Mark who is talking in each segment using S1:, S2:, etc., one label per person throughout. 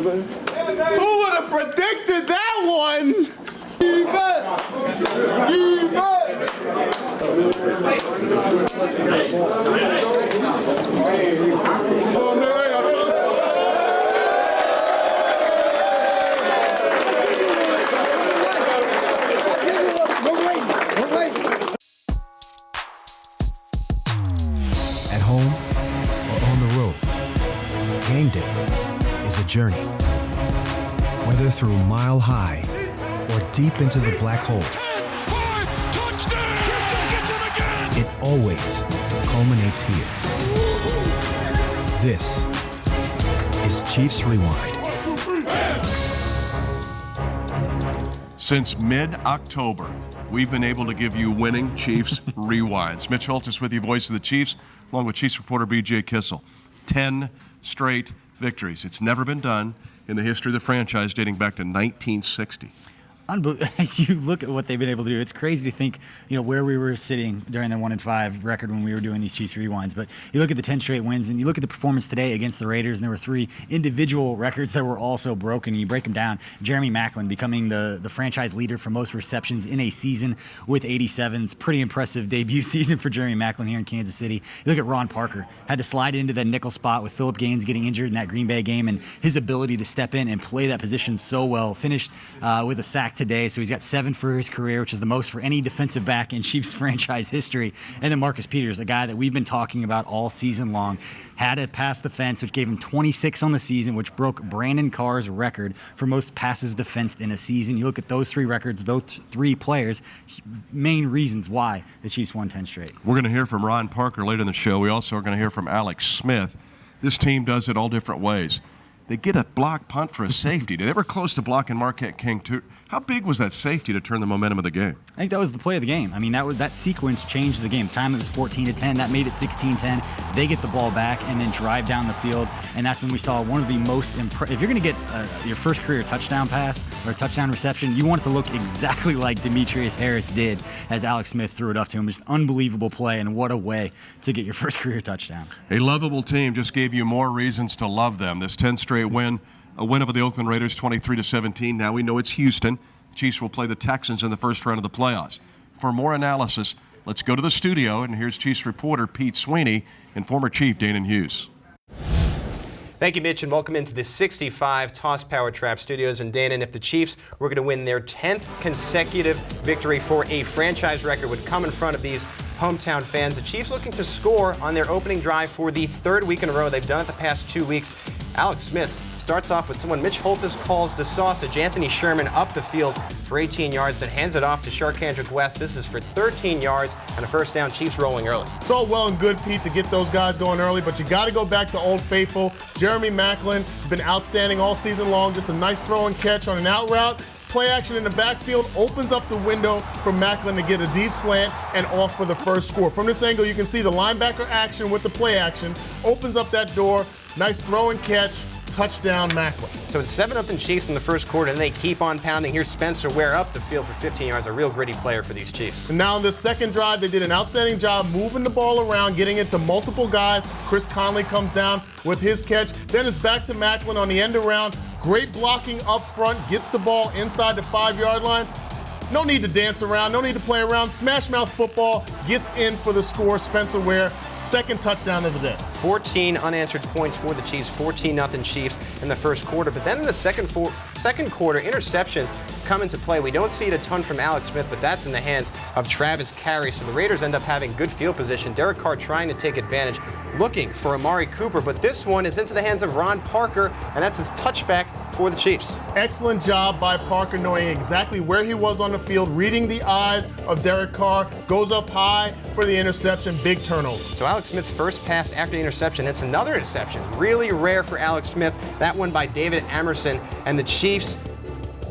S1: Who would have predicted that one?
S2: At home or on the road, game day is a journey. Whether through Mile High or deep into the black hole, it always culminates here. This is Chiefs Rewind.
S3: Since mid-October, we've been able to give you winning Chiefs rewinds. Mitch Holtis with you, voice of the Chiefs, along with Chiefs reporter B.J. Kissel. 10 straight victories. It's never been done in the history of the franchise dating back to 1960.
S4: You look at what they've been able to do. It's crazy to think, where we were sitting during the 1-5 record when we were doing these Chiefs rewinds. But you look at the 10 straight wins, and you look at the performance today against the Raiders, and there were 3 individual records that were also broken. You break them down. Jeremy Macklin becoming the franchise leader for most receptions in a season with 87. It's a pretty impressive debut season for Jeremy Macklin here in Kansas City. You look at Ron Parker, had to slide into that nickel spot with Phillip Gaines getting injured in that Green Bay game, and his ability to step in and play that position so well. Finished with a sack today, so he's got 7 for his career, which is the most for any defensive back in Chiefs franchise history. And then Marcus Peters, a guy that we've been talking about all season long, had to pass the fence, which gave him 26 on the season, which broke Brandon Carr's record for most passes defensed in a season. You look at those 3 records, those 3 players, main reasons why the Chiefs won 10 straight.
S3: We're going to hear from Ron Parker later in the show. We also are going to hear from Alex Smith. This team does it all different ways. They get a block punt for a safety. They were close to blocking Marquette King, too. How big was that safety to turn the momentum of the game?
S4: I think that was the play of the game. I mean, that sequence changed the game. Time it was 14-10. That made it 16-10. They get the ball back and then drive down the field. And that's when we saw one of the most if you're going to get your first career touchdown pass or a touchdown reception, you want it to look exactly like Demetrius Harris did as Alex Smith threw it up to him. Just unbelievable play, and what a way to get your first career touchdown.
S3: A lovable team just gave you more reasons to love them. This 10 straight win, a win over the Oakland Raiders 23-17. Now we know it's Houston. The Chiefs will play the Texans in the first round of the playoffs. For more analysis, let's go to the studio, and here's Chiefs reporter Pete Sweeney and former Chief Danon Hughes.
S5: Thank you, Mitch, and welcome into the 65 Toss Power Trap Studios. And Danon, if the Chiefs were going to win their 10th consecutive victory for a franchise record, would come in front of these hometown fans. The Chiefs looking to score on their opening drive for the 3rd week in a row. They've done it the past 2 weeks. Alex Smith starts off with someone Mitch Holtis calls the sausage. Anthony Sherman up the field for 18 yards, then hands it off to Sharkhandrick West. This is for 13 yards and a first down. Chiefs rolling early.
S6: It's all well and good, Pete, to get those guys going early, but you got to go back to Old Faithful. Jeremy Macklin has been outstanding all season long. Just a nice throw and catch on an out route. Play action in the backfield opens up the window for Macklin to get a deep slant and off for the first score. From this angle, you can see the linebacker action with the play action. Opens up that door. Nice throw and catch. Touchdown, Macklin.
S5: So it's 7-0 Chiefs in the first quarter, and they keep on pounding. Here's Spencer Ware up the field for 15 yards, a real gritty player for these Chiefs.
S6: And now in the second drive, they did an outstanding job moving the ball around, getting it to multiple guys. Chris Conley comes down with his catch. Then it's back to Macklin on the end around. Great blocking up front, gets the ball inside the 5-yard line. No need to dance around, no need to play around. Smash mouth football, gets in for the score. Spencer Ware, second touchdown of the day.
S5: 14 unanswered points for the Chiefs, 14-0 Chiefs in the first quarter. But then in the second quarter, interceptions come into play. We don't see it a ton from Alex Smith, but that's in the hands of Travis Carey. So the Raiders end up having good field position. Derek Carr trying to take advantage, looking for Amari Cooper, but this one is into the hands of Ron Parker, and that's his touchback for the Chiefs.
S6: Excellent job by Parker, knowing exactly where he was on the field, reading the eyes of Derek Carr, goes up high for the interception, big turnover.
S5: So Alex Smith's first pass after the interception, it's another interception. Really rare for Alex Smith. That one by David Emerson, and the Chiefs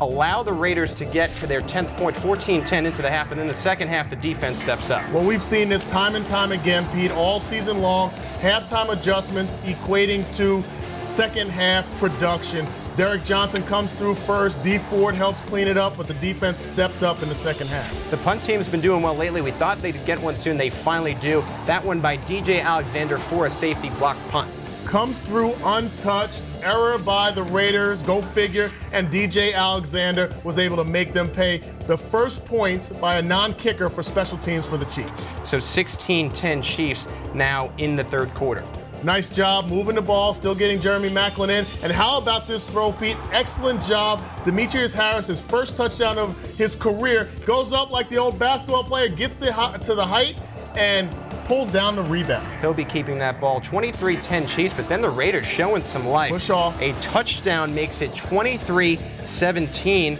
S5: allow the Raiders to get to their 10th point, 14-10 into the half, and then the second half, the defense steps up.
S6: Well, we've seen this time and time again, Pete, all season long. Halftime adjustments equating to second half production. Derek Johnson comes through first. D. Ford helps clean it up, but the defense stepped up in the second half.
S5: The punt team's been doing well lately. We thought they'd get one soon. They finally do. That one by DJ Alexander for a safety blocked punt.
S6: comes through untouched. Error by the Raiders, go figure, and DJ Alexander was able to make them pay the first points by a non-kicker for special teams for the Chiefs.
S5: So 16-10 Chiefs now in the third quarter.
S6: Nice job moving the ball, still getting Jeremy Macklin in. And how about this throw, Pete? Excellent job. Demetrius Harris, his first touchdown of his career, goes up like the old basketball player, gets to the height, and pulls down the rebound.
S5: He'll be keeping that ball. 23-10 Chiefs, but then the Raiders showing some life.
S6: Push off.
S5: A touchdown makes it 23-17.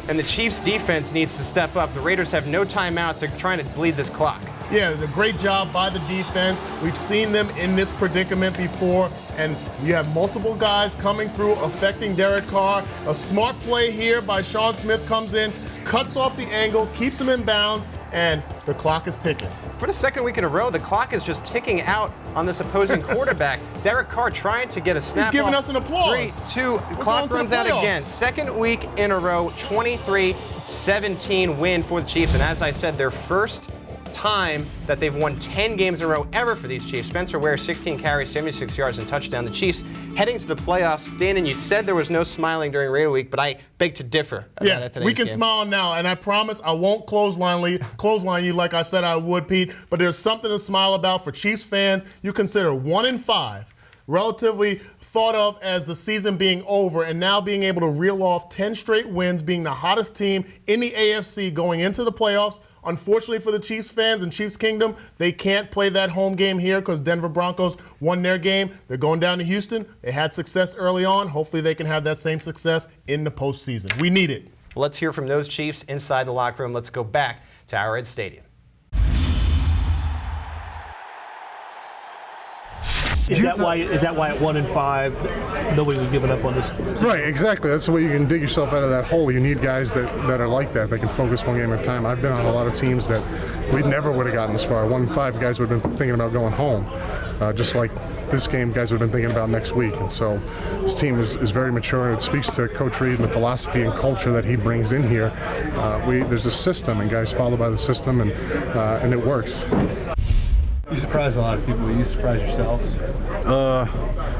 S5: And the Chiefs defense needs to step up. The Raiders have no timeouts. They're trying to bleed this clock.
S6: Yeah, it's a great job by the defense. We've seen them in this predicament before, and you have multiple guys coming through, affecting Derek Carr. A smart play here by Sean Smith comes in, cuts off the angle, keeps him in bounds, and the clock is ticking.
S5: For the second week in a row, the clock is just ticking out on this opposing quarterback. Derek Carr trying to get a snap.
S6: He's giving
S5: off.
S6: us an applause.
S5: 3, 2, clock runs out again. Second week in a row, 23-17 win for the Chiefs. And as I said, their first time that they've won 10 games in a row ever for these Chiefs. Spencer Ware, 16 carries, 76 yards, and touchdown. The Chiefs heading to the playoffs. Dan, and you said there was no smiling during Raider Week, but I beg to differ about that today's
S6: we can
S5: game.
S6: smile now, and I promise I won't clothesline you like I said I would, Pete, but there's something to smile about for Chiefs fans. You consider 1-5 relatively thought of as the season being over, and now being able to reel off 10 straight wins, being the hottest team in the AFC going into the playoffs. Unfortunately for the Chiefs fans and Chiefs Kingdom, they can't play that home game here because Denver Broncos won their game. They're going down to Houston. They had success early on. Hopefully they can have that same success in the postseason. We need it.
S5: Let's hear from those Chiefs inside the locker room. Let's go back to Arrowhead Stadium.
S7: Is that why at 1-5 nobody was giving up on this?
S8: Right, exactly. That's the way you can dig yourself out of that hole. You need guys that are like that can focus one game at a time. I've been on a lot of teams that we never would have gotten this far. 1-5 guys would have been thinking about going home. Just like this game, guys would have been thinking about next week. And so this team is very mature, and it speaks to Coach Reed and the philosophy and culture that he brings in here. There's a system, and guys follow by the system, and it works.
S9: You surprised a lot of people. You surprised yourselves?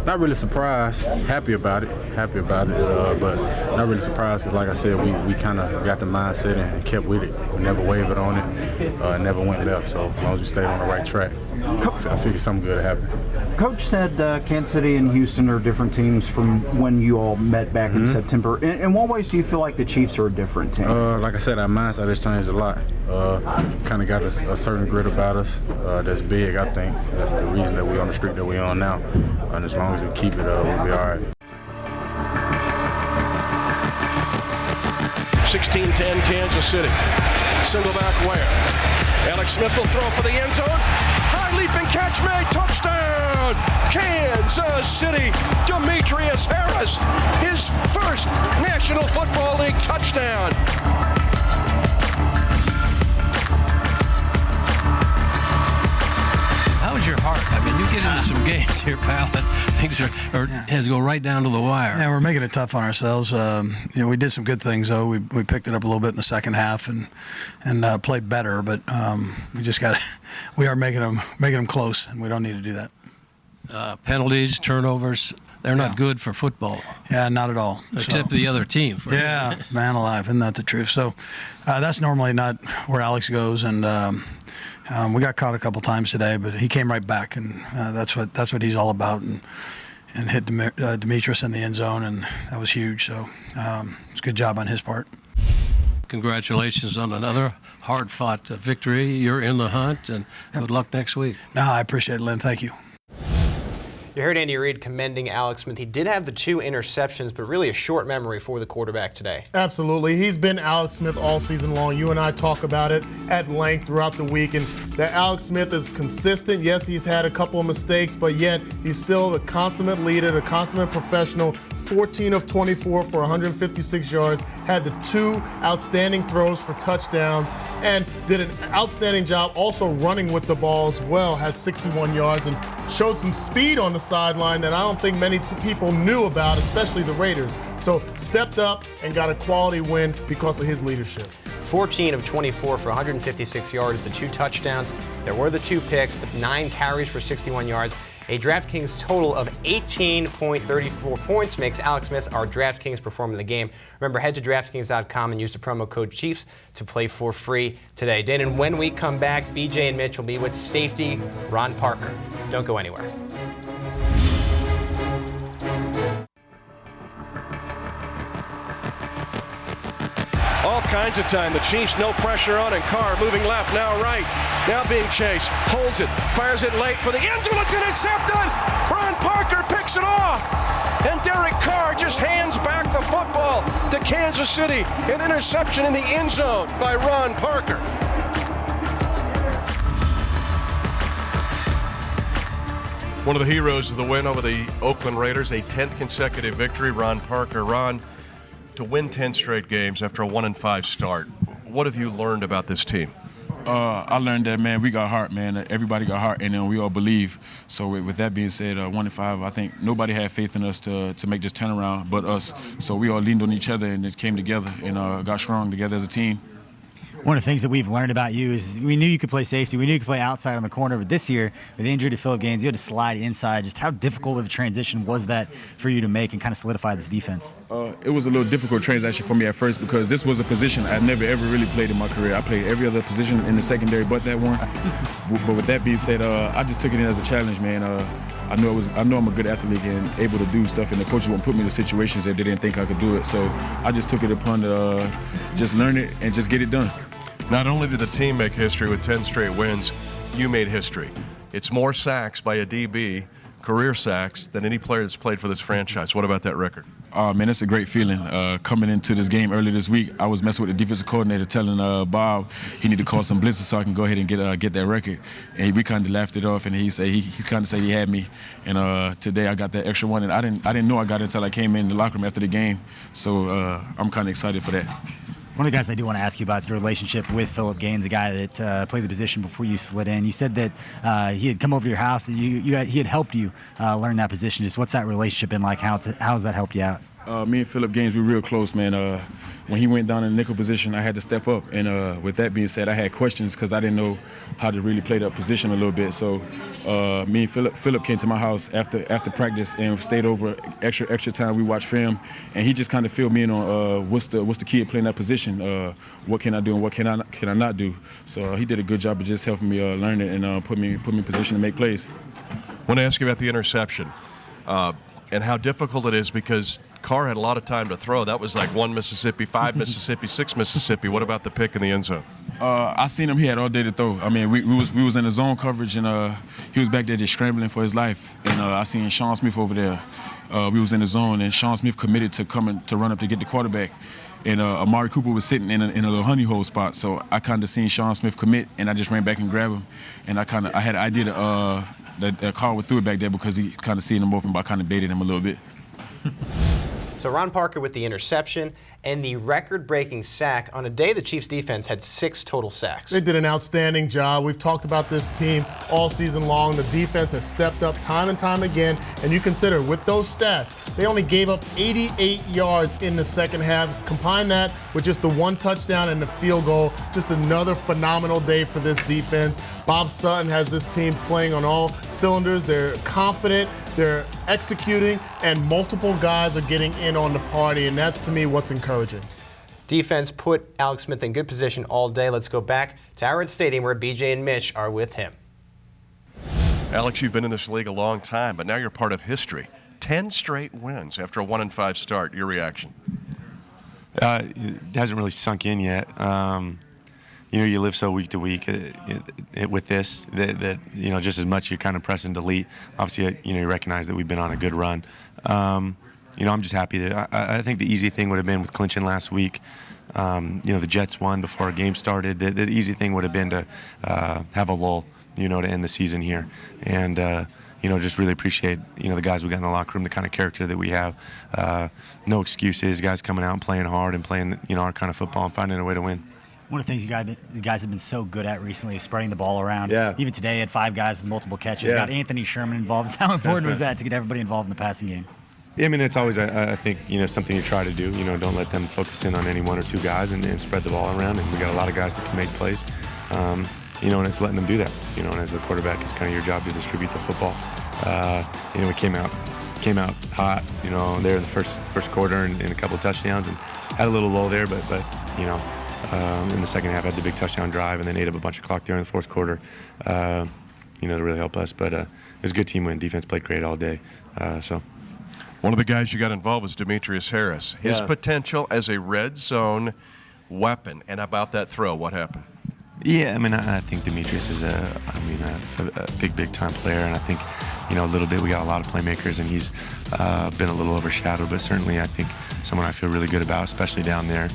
S10: Not really surprised. Happy about it, but not really surprised because, like I said, we kind of got the mindset and kept with it. We never wavered on it, never went left. So as long as we stayed on the right track, I figured something good happened.
S11: Coach said Kansas City and Houston are different teams from when you all met back in September. In what ways do you feel like the Chiefs are a different team?
S10: Like I said, our mindset has changed a lot. Kind of got a certain grit about us that's big, I think. That's the reason that we're on the streak that we're on now. And as long as we keep it, we'll be all right.
S3: 16-10 Kansas City. Single back Ware. Alex Smith will throw for the end zone. High leap and catch made. Touchdown! Kansas City. Demetrius Harris. His first National Football League touchdown.
S12: How's your heart? I mean, you get into some games here, pal, that things has to go right down to the wire.
S13: Yeah, we're making it tough on ourselves. We did some good things though. We picked it up a little bit in the second half and played better, but we are making them close, and we don't need to do that.
S12: Penalties, turnovers, they're not good for football.
S13: Yeah, not at all.
S12: Except the other team.
S13: Yeah, man alive, isn't that the truth? So that's normally not where Alex goes, and we got caught a couple times today, but he came right back, and that's what he's all about, and hit Demetrius in the end zone, and that was huge. So it's a good job on his part.
S12: Congratulations on another hard-fought victory. You're in the hunt, and good luck next week.
S13: No, I appreciate it, Lynn. Thank you.
S5: You heard Andy Reid commending Alex Smith. He did have the 2 interceptions, but really a short memory for the quarterback today.
S6: Absolutely. He's been Alex Smith all season long. You and I talk about it at length throughout the week, and that Alex Smith is consistent. Yes, he's had a couple of mistakes, but yet he's still a consummate leader, a consummate professional. 14 of 24 for 156 yards, had the 2 outstanding throws for touchdowns, and did an outstanding job also running with the ball as well, had 61 yards, and showed some speed on the sideline that I don't think many people knew about, especially the Raiders. So stepped up and got a quality win because of his leadership.
S5: 14 of 24 for 156 yards, the 2 touchdowns. There were the 2 picks, but 9 carries for 61 yards. A DraftKings total of 18.34 points makes Alex Smith our DraftKings performer of the game. Remember, head to DraftKings.com and use the promo code Chiefs to play for free today. Dan, and when we come back, BJ and Mitch will be with safety Ron Parker. Don't go anywhere.
S3: All kinds of time. The Chiefs, no pressure on, and Carr moving left, now right, now being chased, holds it, fires it late for the end zone. It's intercepted. Ron Parker picks it off, and Derek Carr just hands back the football to Kansas City. An interception in the end zone by Ron Parker. One of the heroes of the win over the Oakland Raiders, a 10th consecutive victory, Ron Parker. Ron, to win 10 straight games after a 1-5 start, what have you learned about this team?
S14: I learned that, man, we got heart, man. Everybody got heart, and we all believe. So with that being said, 1-5, I think nobody had faith in us to make this turnaround but us. So we all leaned on each other, and it came together and got strong together as a team.
S4: One of the things that we've learned about you is we knew you could play safety. We knew you could play outside on the corner. But this year, with the injury to Philip Gaines, you had to slide inside. Just how difficult of a transition was that for you to make and kind of solidify this defense?
S14: It was a little difficult transition for me at first because this was a position I never ever really played in my career. I played every other position in the secondary but that one. But with that being said, I just took it in as a challenge, man. I know I'm a good athlete and able to do stuff, and the coaches won't put me in situations that they didn't think I could do it. So I just took it upon just learn it and just get it done.
S3: Not only did the team make history with 10 straight wins, you made history. It's more sacks by a DB, career sacks, than any player that's played for this franchise. What about that record?
S14: Man, it's a great feeling. Coming into this game early this week, I was messing with the defensive coordinator, telling Bob he need to call some blitzes so I can go ahead and get that record. And we kind of laughed it off, and he kind of said he had me. And today I got that extra one, and I didn't know I got it until I came in the locker room after the game. So I'm kind of excited for that.
S4: One of the guys I do want to ask you about is your relationship with Philip Gaines, a guy that played the position before you slid in. You said that he had come over to your house, that he had helped you learn that position. Just what's that relationship been like? How's that helped you out?
S14: Me and Philip Gaines, we're real close, man. When he went down in the nickel position, I had to step up. And with that being said, I had questions because I didn't know how to really play that position a little bit. So me and Philip came to my house after practice and stayed over extra time. We watched film, and he just kind of filled me in on what's the kid playing that position. What can I do and what can I not do? So he did a good job of just helping me learn it and put me in position to make plays.
S3: I want to ask you about the interception. And how difficult it is because Carr had a lot of time to throw. That was like 1 Mississippi, 5 Mississippi, 6 Mississippi. What about the pick in the end zone?
S14: I seen him. He had all day to throw. I mean, we was in the zone coverage, and he was back there just scrambling for his life. And I seen Sean Smith over there. We was in the zone, and Sean Smith committed to run up to get the quarterback. And Amari Cooper was sitting in a little honey hole spot. So I kind of seen Sean Smith commit, and I just ran back and grabbed him. And I had an idea that Carr would throw it back there because he kind of seen him open, but I kind of baited him a little bit.
S5: So Ron Parker with the interception and the record-breaking sack on a day the Chiefs defense had 6 total sacks.
S6: They did an outstanding job. We've talked about this team all season long. The defense has stepped up time and time again. And you consider, with those stats, they only gave up 88 yards in the second half. Combine that with just the 1 touchdown and the field goal. Just another phenomenal day for this defense. Bob Sutton has this team playing on all cylinders. They're confident, they're executing, and multiple guys are getting in on the party, and that's, to me, what's encouraging.
S5: Defense put Alex Smith in good position all day. Let's go back to Arrowhead Stadium where BJ and Mitch are with him.
S3: Alex, you've been in this league a long time, but now you're part of history. 10 straight wins after a 1-5 start. Your reaction?
S15: It hasn't really sunk in yet. You live so week to week with this that just as much you're kind of pressing delete. Obviously, you recognize that we've been on a good run. I'm just happy that I think the easy thing would have been with clinching last week. The Jets won before our game started. The easy thing would have been to have a lull, to end the season here. And just really appreciate the guys we got in the locker room, the kind of character that we have. No excuses, guys coming out and playing hard and playing our kind of football and finding a way to win.
S4: One of the things you guys have been so good at recently is spreading the ball around.
S15: Yeah.
S4: Even today, you had 5 guys with multiple catches.
S15: Yeah.
S4: Got Anthony Sherman involved. How important was that to get everybody involved in the passing game?
S15: Yeah, I mean, it's always, I think, something you try to do. Don't let them focus in on any 1 or 2 guys and spread the ball around. And we got a lot of guys that can make plays. And it's letting them do that. And as the quarterback, it's kind of your job to distribute the football. We came out hot, there in the first quarter and a couple of touchdowns, and had a little lull there, but in the second half had the big touchdown drive and then ate up a bunch of clock there in the fourth quarter, to really help us. But it was a good team win. Defense played great all day.
S3: One of the guys you got involved was Demetrius Harris. His potential as a red zone weapon, and about that throw, what happened?
S15: Yeah, I think Demetrius is a big time player, and I think, a little bit we got a lot of playmakers, and he's been a little overshadowed, but certainly I think someone I feel really good about, especially down there.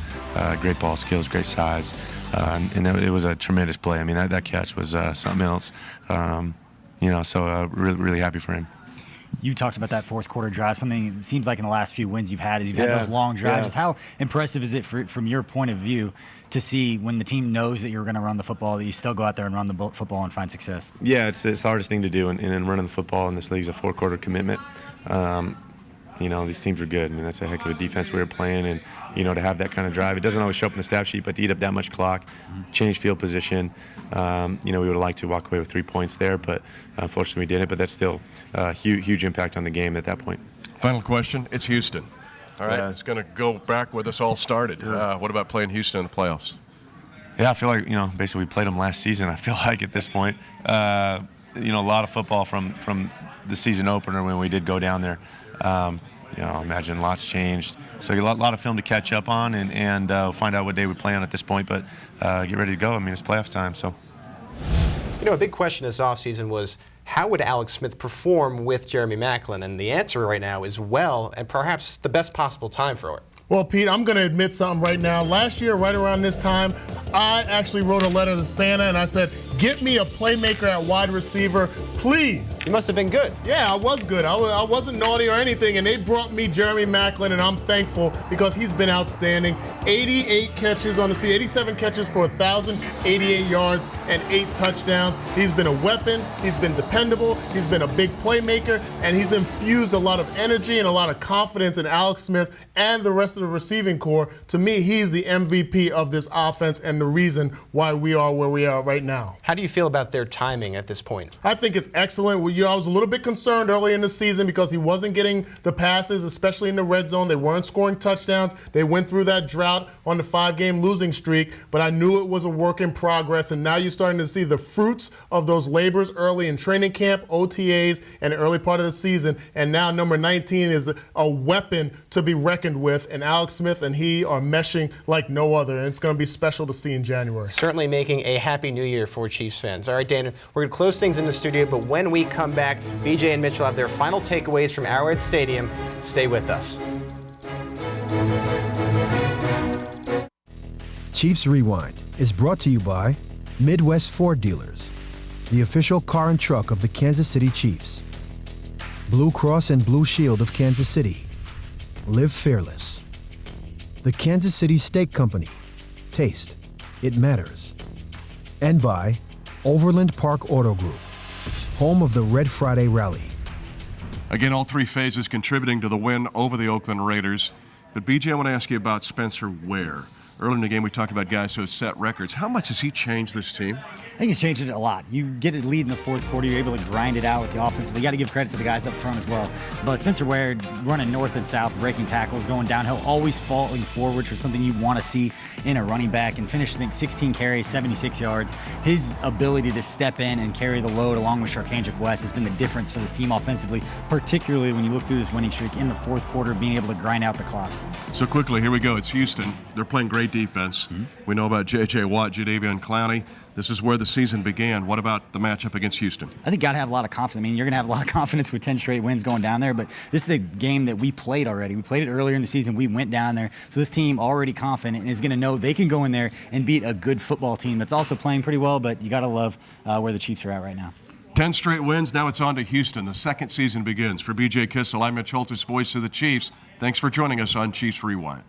S15: Great ball skills, great size, and it was a tremendous play. That catch was something else. So really happy for him.
S4: You talked about that fourth quarter drive. Something it seems like in the last few wins you've had those long drives. Just how impressive is it from your point of view to see when the team knows that you're going to run the football, that you still go out there and run the football and find success?
S15: Yeah, it's the hardest thing to do, and running the football in this league is a four-quarter commitment. These teams are good. That's a heck of a defense we were playing, and, to have that kind of drive. It doesn't always show up in the stat sheet, but to eat up that much clock, change field position, we would have liked to walk away with 3 points there, but unfortunately we didn't. But that's still a huge impact on the game at that point.
S3: Final question. It's Houston. All right, it's going to go back where this all started. What about playing Houston in the playoffs?
S15: Yeah, I feel like, basically we played them last season, I feel like, at this point. A lot of football from the season opener when we did go down there. Imagine lots changed. So a lot of film to catch up on, and find out what day we play on at this point. But get ready to go. It's playoffs time. So.
S5: A big question this offseason was, how would Alex Smith perform with Jeremy Macklin? And the answer right now is well, and perhaps the best possible time for it.
S6: Well, Pete, I'm going to admit something right now. Last year, right around this time, I actually wrote a letter to Santa, and I said, get me a playmaker at wide receiver, please.
S5: You must have been good.
S6: Yeah, I was good. I wasn't naughty or anything, and they brought me Jeremy Macklin, and I'm thankful because he's been outstanding. 88 catches on the season, 87 catches for 1,088 yards and 8 touchdowns. He's been a weapon. He's been dependable. He's been a big playmaker, and he's infused a lot of energy and a lot of confidence in Alex Smith and the rest of the receiving corps. To me, he's the MVP of this offense and the reason why we are where we are right now.
S5: How do you feel about their timing at this point?
S6: I think it's excellent. I was a little bit concerned early in the season because he wasn't getting the passes, especially in the red zone. They weren't scoring touchdowns. They went through that drought on the 5-game losing streak, but I knew it was a work in progress, and now you're starting to see the fruits of those labors early in training camp, OTAs, and the early part of the season, and now number 19 is a weapon to be reckoned with, and Alex Smith and he are meshing like no other, and it's going to be special to see in January.
S5: Certainly making a happy new year for Chiefs fans. All right, Dana, we're going to close things in the studio, but when we come back, BJ and Mitch will have their final takeaways from Arrowhead Stadium. Stay with us.
S2: Chiefs Rewind is brought to you by Midwest Ford Dealers, the official car and truck of the Kansas City Chiefs. Blue Cross and Blue Shield of Kansas City. Live fearless. The Kansas City Steak Company. Taste. It matters. And by Overland Park Auto Group, home of the Red Friday Rally.
S3: Again, all three phases contributing to the win over the Oakland Raiders. But, BJ, I want to ask you about Spencer Ware. Earlier in the game, we talked about guys who have set records. How much has he changed this team?
S4: I think he's changed it a lot. You get a lead in the fourth quarter, you're able to grind it out with the offensive. You got to give credit to the guys up front as well. But Spencer Ware running north and south, breaking tackles, going downhill, always falling forward for something you want to see in a running back, and finished, I think, 16 carries, 76 yards. His ability to step in and carry the load along with Sharkandrick West has been the difference for this team offensively, particularly when you look through this winning streak in the fourth quarter, being able to grind out the clock.
S3: So quickly, here we go. It's Houston. They're playing great defense. We know about J.J. Watt, Jadeveon Clowney. This is where the season began. What about the matchup against Houston?
S4: I think got to have a lot of confidence. You're going to have a lot of confidence with 10 straight wins going down there, but this is a game that we played already. We played it earlier in the season. We went down there. So this team already confident and is going to know they can go in there and beat a good football team that's also playing pretty well, but you got to love where the Chiefs are at right now.
S3: 10 straight wins. Now it's on to Houston. The second season begins. For BJ Kissel, I'm Mitch Holthus, voice of the Chiefs. Thanks for joining us on Chiefs Rewind.